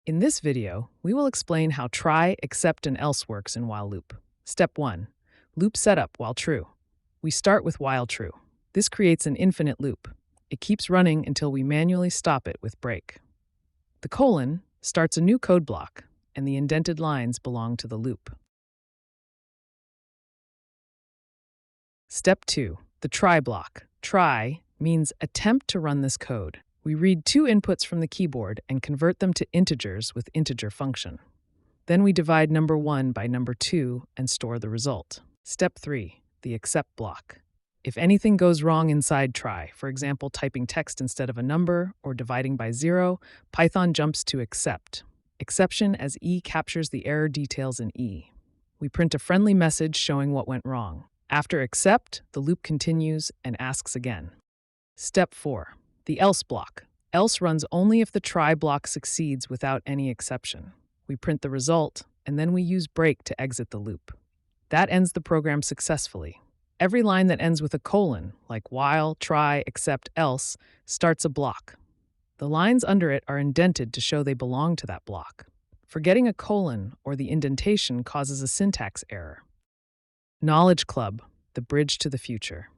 In this video, we will explain how try, except, and else works in while loop. Step 1. Loop setup while true. We start with while true. This creates an infinite loop. It keeps running until we manually stop it with break. The colon starts a new code block, and the indented lines belong to the loop. Step 2. The try block. Try means attempt to run this code. We read two inputs from the keyboard and convert them to integers with integer function. Then we divide number 1 by number 2 and store the result. Step 3. The except block. If anything goes wrong inside try, for example, typing text instead of a number or dividing by 0, Python jumps to except. Exception as E captures the error details in E. We print a friendly message showing what went wrong. After except, the loop continues and asks again. Step 4. The else block. Else runs only if the try block succeeds without any exception. We print the result, and then we use break to exit the loop. That ends the program successfully. Every line that ends with a colon, like while, try, except, else, starts a block. The lines under it are indented to show they belong to that block. Forgetting a colon or the indentation causes a syntax error. Knowledge Club, the bridge to the future.